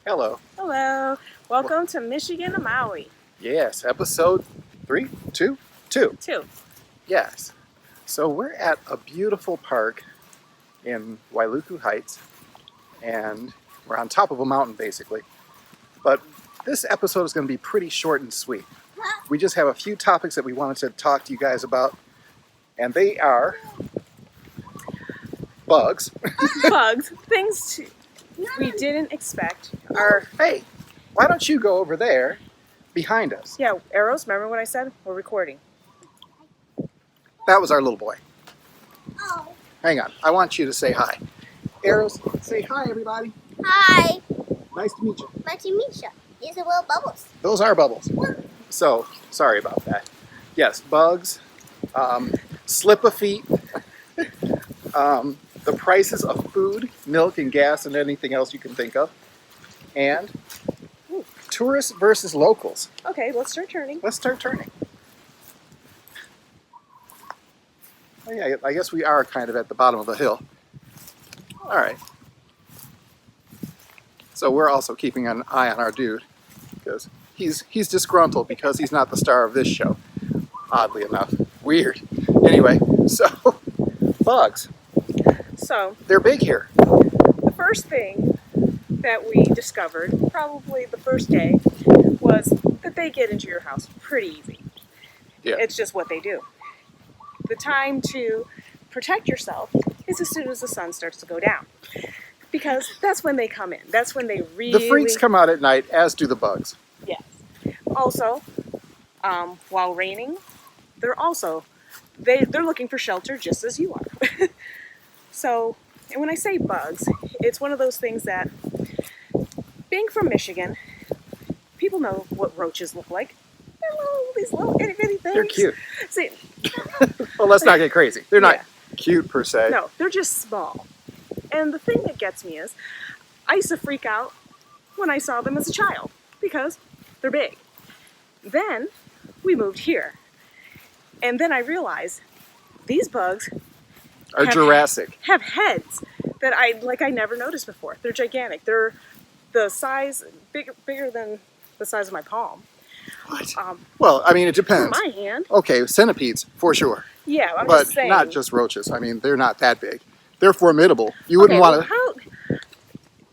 Hello. Hello. Welcome to Michigan to Maui. Yes, episode 3, 2, 2. 2. Yes. So we're at a beautiful park in Wailuku Heights, and we're on top of a mountain basically. But this episode is going to be pretty short and sweet. We just have a few topics that we wanted to talk to you guys about, and they are bugs. Bugs. Things we didn't expect are... Hey, why don't you go over there behind us? Yeah, arrows. Remember what I said? We're recording. That was our little boy. Hang on. I want you to say hi. Arrows, say hi, everybody. Hi, Nice to meet you. nice to meet you. These are little bubbles. Those are bubbles. So, sorry about that. Yes, bugs, Slippa Feet, the prices of food, milk and gas and anything else you can think of, and tourists versus locals. Okay, let's start turning. Let's start turning. Oh, yeah, I guess we are kind of at the bottom of the hill. All right. So we're also keeping an eye on our dude because he's disgruntled because he's not the star of this show. Oddly enough, weird. Anyway, so bugs. So, They're big here. the first thing that we discovered, probably the first day, was that they get into your house pretty easy. Yeah. It's just what they do. The time to protect yourself is as soon as the sun starts to go down. Because that's when they come in. That's when they really... The freaks come out at night, as do the bugs. Yes. Also, while raining, they're looking for shelter just as you are. So, and when I say bugs, it's one of those things that, being from Michigan, people know what roaches look like. These little itty bitty things. They're cute. See, Well, let's not get crazy. They're not Yeah. cute per se. no, they're just small. And the thing that gets me is, I used to freak out when I saw them as a child because they're big. Then we moved here, and then I realized these bugs Are Jurassic. have heads that I never noticed before. They're gigantic. They're the size bigger than the size of my palm. What? Well, I mean, it depends. My hand. Okay, centipedes, for sure. Yeah, I'm But just saying. not just roaches. I mean, they're not that big. They're formidable. You wouldn't want to...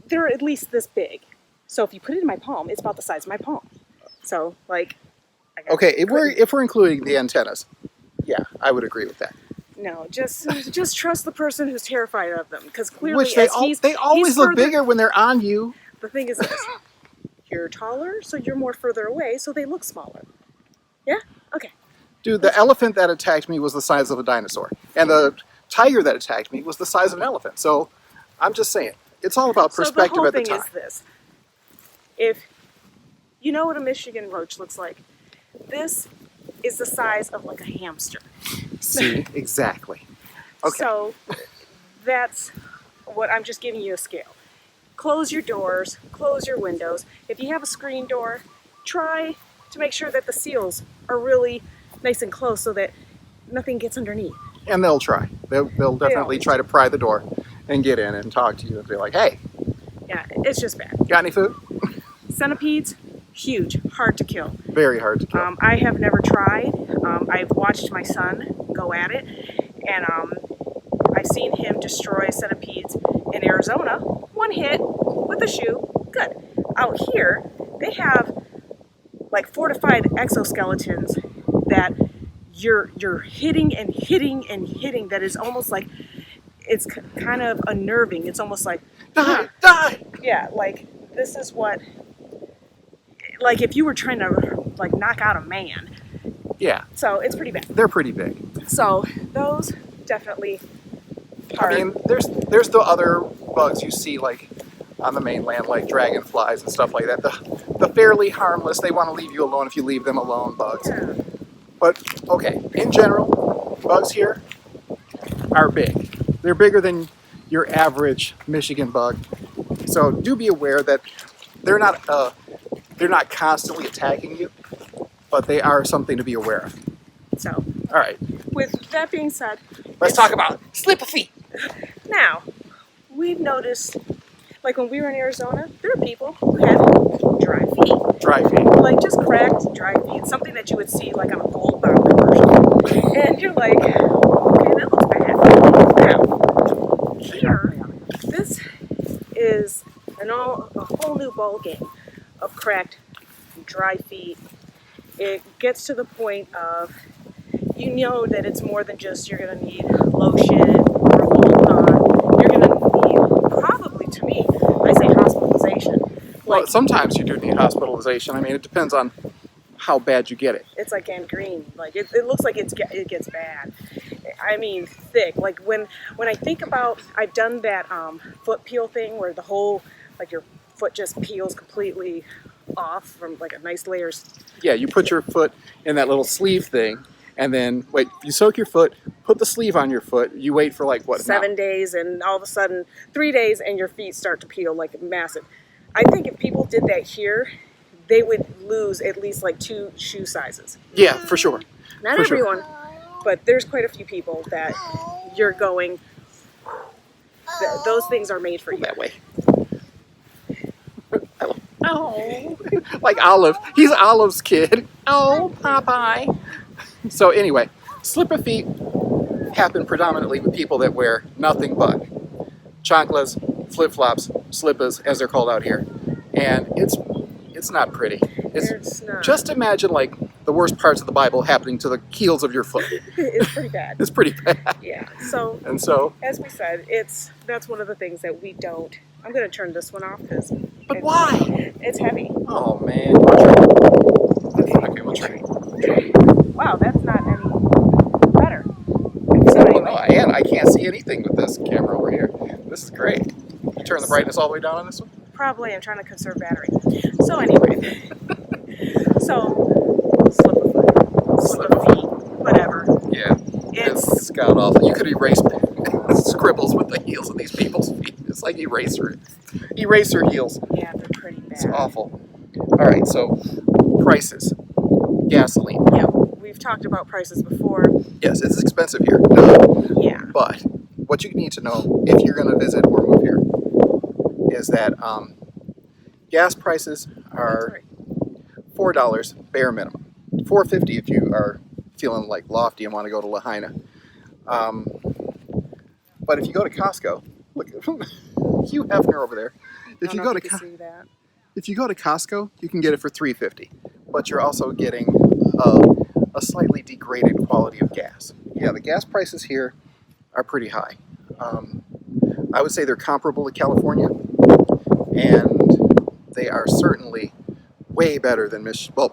They're at least this big. So if you put it in my palm, it's about the size of my palm. So I got Okay, if we're including the antennas, yeah, I would agree with that. No, just trust the person who's terrified of them, because clearly, Which they always he's look further- bigger when they're on you. The thing is this: you're taller, so you're more further away, so they look smaller. Yeah. Okay. Dude, the elephant that attacked me was the size of a dinosaur, and the tiger that attacked me was the size of an elephant. So, I'm just saying, it's all about perspective so the whole at the thing time. is this: if you know what a Michigan roach looks like, this is the size of like a hamster. See, exactly. Okay. So that's what I'm just giving you a scale. Close your doors, close your windows. If you have a screen door, try to make sure that the seals are really nice and close so that nothing gets underneath. And they'll try. They'll definitely always try to pry the door and get in and talk to you and be like, hey, Yeah, it's just bad. got any food? Centipedes, huge, hard to kill. Very hard to kill. I have never tried. I've watched my son go at it, and I've seen him destroy centipedes in Arizona. One hit with a shoe, good. Out here, they have like fortified exoskeletons that you're hitting and hitting and hitting. That is almost like it's kind of unnerving. It's almost like Die! Die! yeah, like this is what. Like if you were trying to like knock out a man. Yeah, So it's pretty bad. they're pretty big. So those definitely are. I mean, there's the other bugs you see like on the mainland, like dragonflies and stuff like that. The fairly harmless, they want to leave you alone if you leave them alone bugs. Yeah. But okay, in general, bugs here are big. They're bigger than your average Michigan bug. So do be aware that they're not constantly attacking you, but they are something to be aware of. So All right, with that being said, let's talk about Slippa Feet. now we've noticed Like when we were in Arizona, there were people who had dry feet. Dry feet. Like just cracked dry feet. Something that you would see like on a Gold Bond commercial. And you're like, okay, that looks bad. Now, here, this is a whole new ball game of cracked dry feet. It gets to the point of, you know that it's more than just you're going to need lotion or Gold Bond. You're going to need, probably to me, I say hospitalization. Well, Like, sometimes you do need hospitalization. I mean, it depends on how bad you get it. it's like gangrene. Like it looks like it gets bad. I mean, thick. Like when I think about, I've done that foot peel thing where the whole, like your foot just peels completely off from like a nice layers. Yeah, you put your foot in that little sleeve thing, and then wait. You soak your foot, put the sleeve on your foot. You wait for like what? 7 days, and all of a sudden 3 days, and your feet start to peel like massive. I think if people did that here, they would lose at least like 2 shoe sizes. Yeah, for sure. Not For sure. everyone, but there's quite a few people that you're going, those things are made for you. That way. Oh, like Olive. He's Olive's kid. Oh, Popeye. So anyway, Slippa Feet happen predominantly with people that wear nothing but chanclas, flip-flops, slippas, as they're called out here. And it's not pretty. It's not. Just imagine like the worst parts of the Bible happening to the heels of your foot. It's pretty bad. It's pretty bad. Yeah. So And so, as we said, that's one of the things that we don't. I'm going to turn this one off because. but why? It's heavy. Oh man. Okay, we'll try. Wow, that's not any better. So Well, anyway, no, and I can't see anything with this camera over here. This is great. You turn the brightness all the way down on this one? probably I'm trying to conserve battery. So anyway, so slip feet, whatever. Yeah. It's god awful. You could erase scribbles with the heels of these people's feet. It's like eraser heels. Yeah, they're pretty bad. It's awful. All right, so prices. Gasoline. Yeah, we've talked about prices before. Yes, it's expensive here. Yeah. But what you need to know if you're going to visit or move here is that gas prices are $4 bare minimum. $4.50 if you are feeling like lofty and want to go to Lahaina. But if you go to Costco, look, Hugh Hefner over there. If you go to see that. If you go to Costco, you can get it for $3.50, but you're also getting a slightly degraded quality of gas. Yeah, the gas prices here are pretty high. I would say they're comparable to California, and they are certainly way better than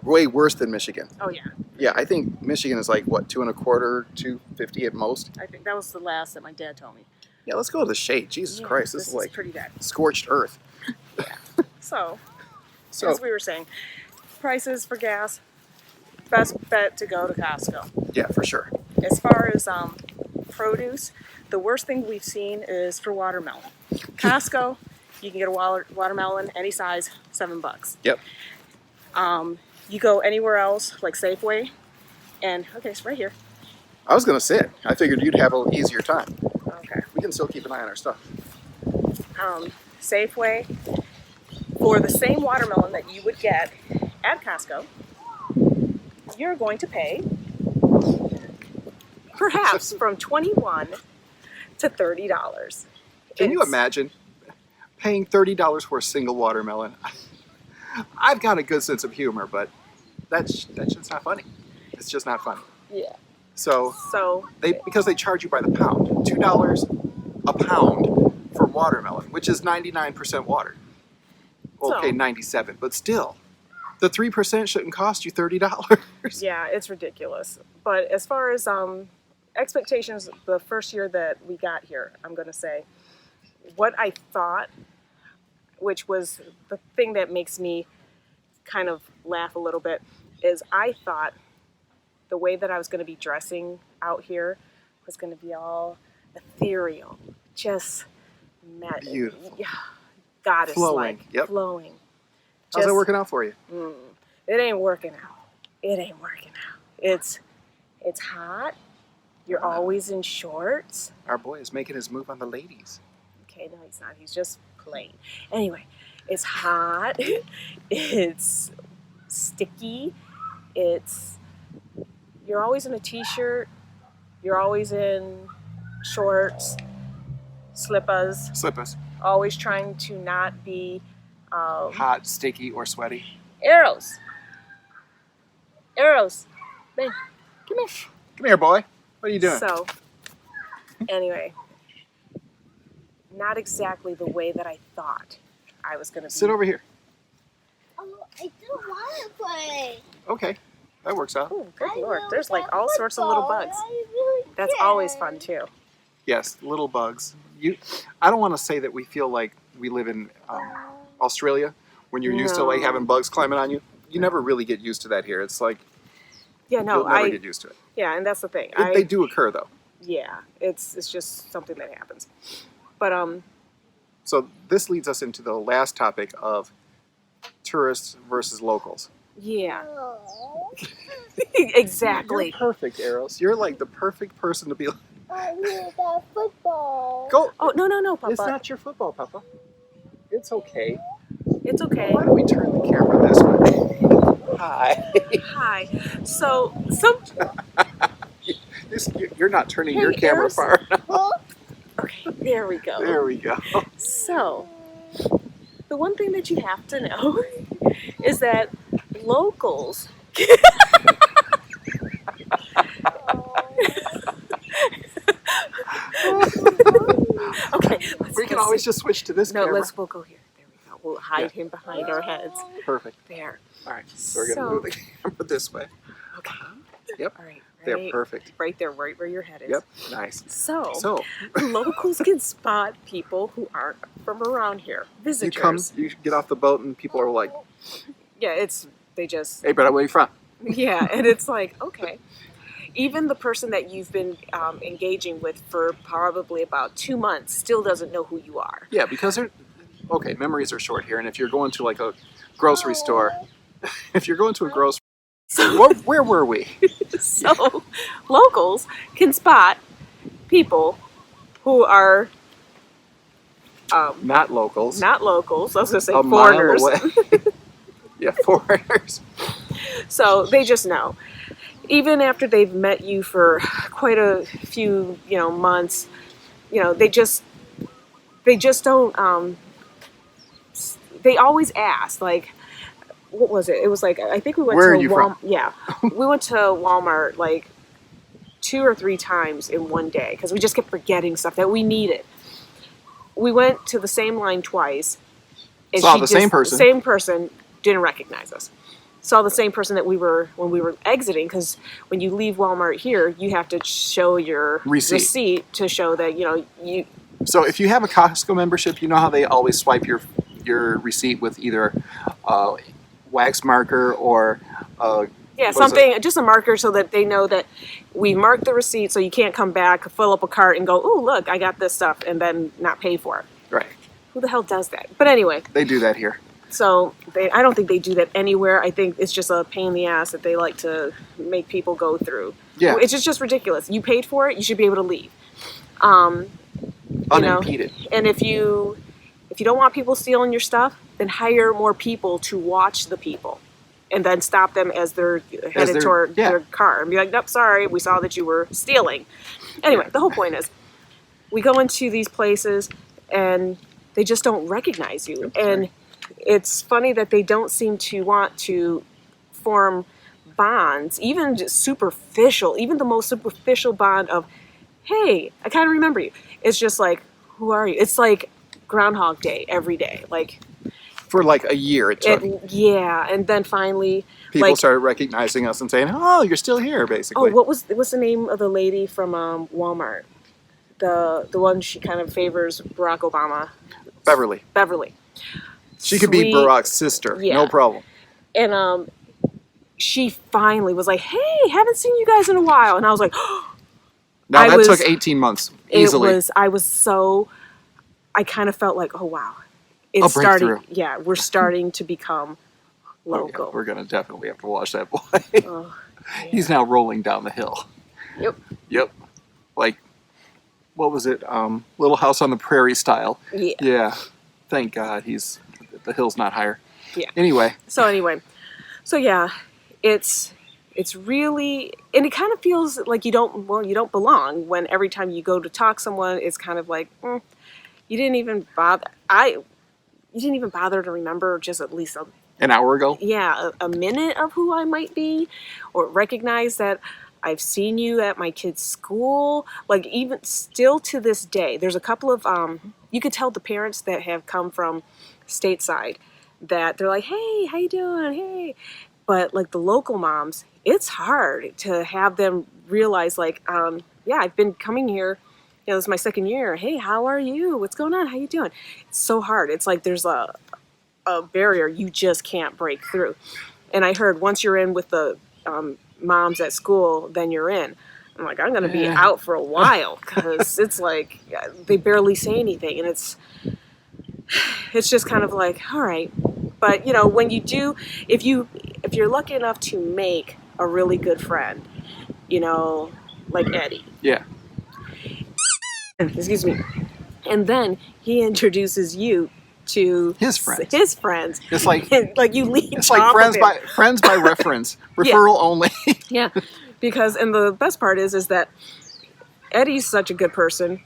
way worse than Michigan. Oh yeah. Yeah, I think Michigan is like what, $2.25, $2.50 at most. I think that was the last that my dad told me. Yeah, let's go to the shade. Jesus Yeah, Christ, this is like pretty bad. scorched earth. So, So as we were saying, prices for gas, best bet to go to Costco. yeah, for sure. As far as produce, the worst thing we've seen is for watermelon. Costco, you can get a watermelon any size, $7. Yep. You go anywhere else, like Safeway, and okay, it's right here. I was gonna sit. I figured you'd have an easier time. Okay. We can still keep an eye on our stuff. Safeway, for the same watermelon that you would get at Costco, you're going to pay perhaps from $21 to $30. Can you imagine paying $30 for a single watermelon? I've got a good sense of humor, but that's just not funny. It's just not funny. Yeah. So So because they charge you by the pound, $2 a pound for watermelon, which is 99% water. Okay, So- 97, but still, the 3% shouldn't cost you $30. yeah, it's ridiculous. But as far as expectations, the first year that we got here, I'm going to say, what I thought, which was the thing that makes me kind of laugh a little bit, is I thought the way that I was going to be dressing out here was going to be all ethereal, just Beautiful. yeah, goddess-like, Flowing, yep. flowing. How's that Just- working out for you? It ain't working out. It ain't working out. It's hot. You're always in shorts. Our boy is making his move on the ladies. Okay, no, he's not. He's just plane. Anyway, it's hot. It's sticky. You're always in a t-shirt. You're always in shorts, slippas. Always trying to not be Hot, sticky, or sweaty. arrows. Ben, come here. Come here, boy. What are you doing? So, anyway, not exactly the way that I thought I was going to be. Sit over here. Oh, I don't want to play. Okay, that works out. Oh, good Lord. There's like all sorts of little bugs. That's always fun, too. Yes, little bugs. I don't want to say that we feel like we live in Australia when you're used to like having bugs climbing on you. You never really get used to that here. It's like Yeah, no, you'll never get used to it. Yeah, and that's the thing. They do occur though. Yeah, it's just something that happens. But So this leads us into the last topic of tourists versus locals. yeah, Oh, exactly. You're perfect, Eros. You're like the perfect person to be. I need that football. Go. Oh no, Papa. It's not your football, Papa. It's okay. It's okay. Why don't we turn the camera this way? Hi. Hi. So some. You're not turning Hey, your camera Eros. far enough. Huh? Okay, there we go. There we go. So, the one thing that you have to know is that locals. Okay, We can always just switch to this No, camera. we'll go here. There we go. We'll hide him behind our heads. Perfect. There. All right, so we're gonna move the camera this way. Okay. Yep. All right. They're Right, perfect. right there, right where your head is. Yep. Nice. So, So locals can spot people who aren't from around here. you Visitors. you get off the boat and people are like, Yeah, they just. "Hey, brother, where you from?" Yeah, and it's like, okay. Even the person that you've been engaging with for probably about 2 months still doesn't know who you are. Yeah, because memories are short here, and if you're going to like a grocery store, if you're going to a grocery, where were we? So, locals can spot people who are Not locals. not locals. I was going to say a foreigners. mile away. Yeah, foreigners. So they just know. Even after they've met you for quite a few, months, they just don't. They always ask, like, what was it? It was like, I think we went Where to are you from? Yeah, we went to Walmart like 2 or 3 times in one day because we just kept forgetting stuff that we needed. We went to the same line twice. And Saw the same person. Same person didn't recognize us. Saw the same person that when we were exiting, because when you leave Walmart here, you have to show your receipt to show that you. So if you have a Costco membership, you know how they always swipe your receipt with either wax marker or something, just a marker so that they know that we marked the receipt, so you can't come back, fill up a cart, and go, oh look, I got this stuff, and then not pay for it. Right. Who the hell does that? But anyway. They do that here. So I don't think they do that anywhere. I think it's just a pain in the ass that they like to make people go through. Yeah. It's just ridiculous. You paid for it, you should be able to leave. Unimpeded. And if you don't want people stealing your stuff, then hire more people to watch the people. And then stop them as they're headed toward their car. And be like, nope, sorry, we saw that you were stealing. Anyway, the whole point is, we go into these places and they just don't recognize you. And it's funny that they don't seem to want to form bonds, even just superficial, even the most superficial bond of, hey, I kind of remember you. It's just like, who are you? It's like Groundhog Day every day. Like, for like a year it took. Yeah, and then finally People started recognizing us and saying, oh, you're still here, basically. Oh, what's the name of the lady from Walmart? The one she kind of favors Barack Obama. Beverly. She could be Barack's sister, no problem. And she finally was like, hey, haven't seen you guys in a while. And I was like, now that took 18 months, easily. I kind of felt like, oh wow. It's starting. Yeah, we're starting to become local. Oh, yeah, we're going to definitely have to watch that boy. Oh, yeah. He's now rolling down the hill. Yep. Like, what was it? Little House on the Prairie style. Yeah. Yeah. Thank God the hill's not higher. Yeah. Anyway. So yeah, it's really, and it kind of feels like you don't belong when every time you go to talk to someone, it's kind of like, you didn't even bother. You didn't even bother to remember just at least An hour ago? Yeah, a minute of who I might be, or recognize that I've seen you at my kid's school. Like, even still to this day, there's a couple of, you could tell the parents that have come from stateside that they're like, hey, how you doing? Hey. But like the local moms, it's hard to have them realize, like, yeah, I've been coming here, this is my second year. Hey, how are you? What's going on? How you doing? It's so hard. It's like there's a barrier you just can't break through. And I heard once you're in with the moms at school, then you're in. I'm like, I'm going to be out for a while, because it's like they barely say anything, and it's just kind of like, all right. But when you do, if you're lucky enough to make a really good friend, like Eddie. Yeah. Excuse me. And then he introduces you to his friends. It's like you lead. It's like friends by reference, referral only. Yeah, because, and the best part is that Eddie's such a good person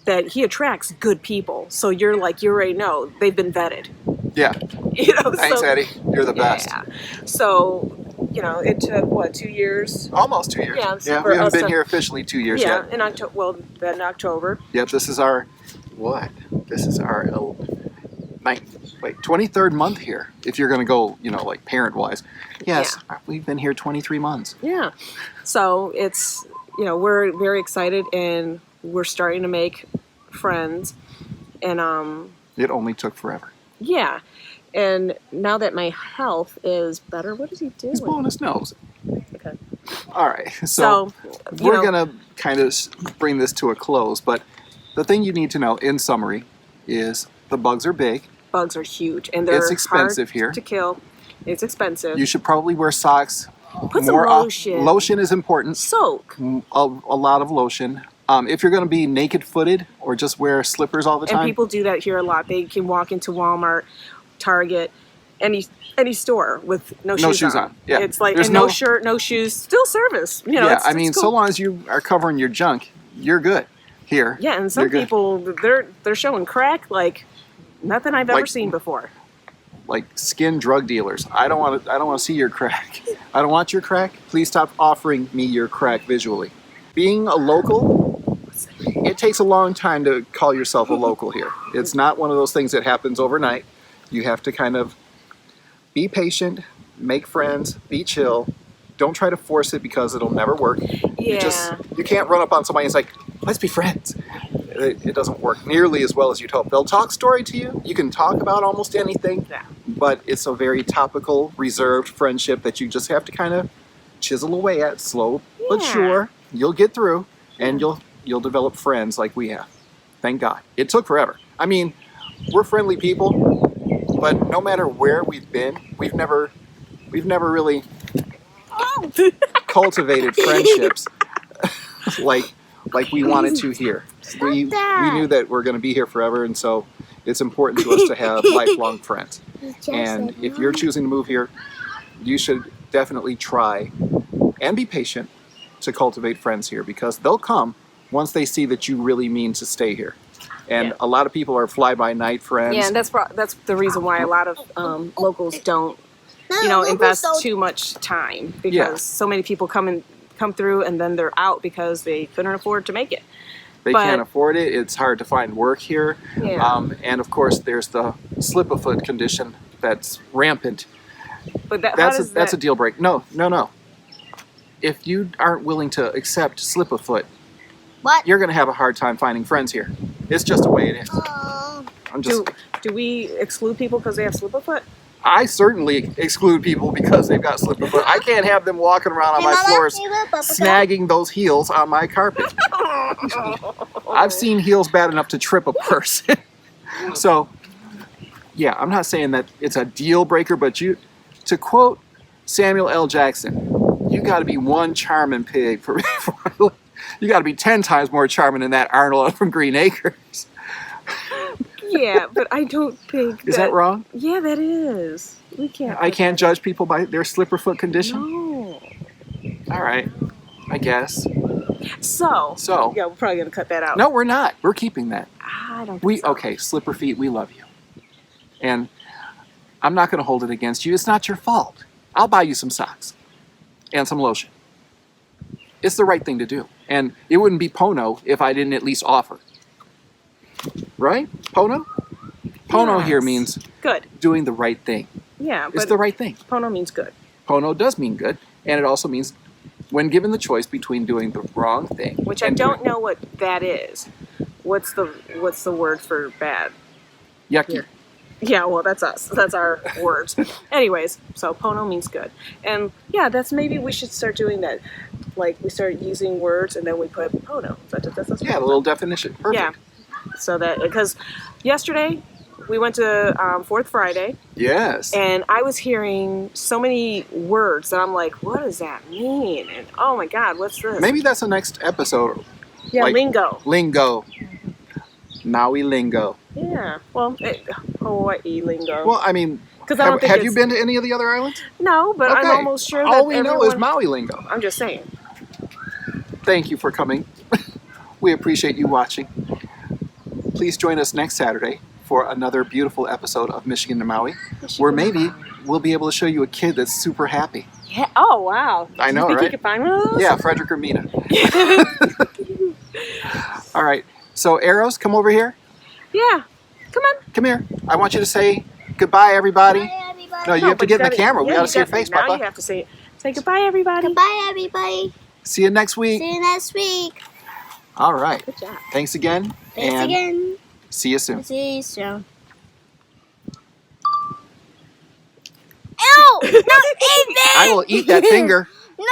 that he attracts good people. So you're like, you already know they've been vetted. Yeah. Thanks, Eddie. You're the best. Yeah. So it took 2 years? Almost 2 years. Yeah. We haven't been here officially 2 years yet. Yeah, in October. Well, then October. Yep. This is our what? This is our 23rd month here. If you're going to go, like parent-wise. Yes, we've been here 23 months. Yeah. So it's, we're very excited, and we're starting to make friends, and it only took forever. Yeah. And now that my health is better, what is he doing? He's blowing his nose. Okay. All right. So we're going to kind of bring this to a close, but the thing you need to know in summary is the bugs are big. Bugs are huge, and they're expensive hard here to kill. It's expensive. You should probably wear socks. Put some lotion. Lotion is important. Soak. A lot of lotion. If you're going to be naked-footed or just wear slippers all the time. And people do that here a lot. They can walk into Walmart, Target, any store with no shoes on. Yeah. It's like, there's no shirt, no shoes, still service. Yeah, I mean, cool. So long as you are covering your junk, you're good here. Yeah, and some people, they're showing crack like nothing I've ever seen before. Like skin drug dealers. I don't want to see your crack. I don't want your crack. Please stop offering me your crack visually. Being a local, it takes a long time to call yourself a local here. It's not one of those things that happens overnight. You have to kind of be patient, make friends, be chill. Don't try to force it, because it'll never work. Yeah. You can't run up on somebody and it's like, let's be friends. It doesn't work nearly as well as you'd hope. They'll talk story to you. You can talk about almost anything, but it's a very topical, reserved friendship that you just have to kind of chisel away at, slow but sure. You'll get through, and you'll develop friends like we have. Thank God. It took forever. I mean, we're friendly people, but no matter where we've been, we've never really cultivated friendships like we wanted to here. We knew that we're going to be here forever, and so it's important to us to have lifelong friends. And if you're choosing to move here, you should definitely try and be patient to cultivate friends here, because they'll come once they see that you really mean to stay here. And a lot of people are fly-by-night friends. Yeah, and that's the reason why a lot of locals don't, invest too much time, because so many people come through and then they're out because they couldn't afford to make it. They can't afford it. It's hard to find work here. Yeah. And of course, there's the Slippa Foot condition that's rampant. But that's a deal breaker. No. If you aren't willing to accept Slippa Foot, you're going to have a hard time finding friends here. It's just the way it is. Do we exclude people because they have Slippa Foot? I certainly exclude people because they've got Slippa Foot. I can't have them walking around on my floors snagging those heels on my carpet. I've seen heels bad enough to trip a person. So, yeah, I'm not saying that it's a deal breaker, but to quote Samuel L. Jackson, you got to be one charming pig for you got to be 10 times more charming than that Arnold from Green Acres. Yeah, but I don't think Is that wrong? Yeah, that is. We can't. I can't judge people by their slipper foot condition? No. All right, I guess. So. So. Yeah, we're probably gonna cut that out. No, we're not. We're keeping that. I don't think so. Okay, slipper feet, we love you. And I'm not going to hold it against you. It's not your fault. I'll buy you some socks and some lotion. It's the right thing to do. And it wouldn't be Pono if I didn't at least offer. Right? Pono? Pono here Yes. means Good. doing the right thing. Yeah, It's but the right thing. Pono means good. Pono does mean good. And it also means when given the choice between doing the wrong thing. Which I and don't know what that is. What's the word for bad? Yucky. Here. Yeah, well, that's us. That's our words. Anyways, so Pono means good. And yeah, that's maybe we should start doing that. Like, we start using words and then we put Pono. That's Yeah, a little definition. Perfect. Yeah. So that, because yesterday we went to Fourth Friday Yes. and I was hearing so many words that I'm like, what does that mean? And oh my God, what's this? Maybe that's the next episode. Yeah, like- lingo. Lingo. Maui lingo. Yeah. Well, Hawaii lingo. Well, I mean, Because I don't think have you it's- been to any of the other islands? No, but I'm Okay. almost sure that All we know is everyone- Maui lingo. I'm just saying. Thank you for coming. We appreciate you watching. Please join us next Saturday for another beautiful episode of Michigan to Maui, where maybe we'll be able to show you a kid that's super happy. Yeah. Oh wow. I know, Do you think right? you could find one of those? Yeah, Frederick or Mina. All right. So, Arrows, come over here. Yeah. Come on. Come here. I want you to say goodbye, everybody. Bye, everybody. No, you have to but get in the gotta- camera. We yeah, got to you see your got- face, now Papa. you have to say goodbye, everybody. Goodbye, everybody. See you next week. See you next week. All right. Good job. Thanks again. Thanks and again. see you soon. See you soon. Ew! Don't eat I will eat that finger. No!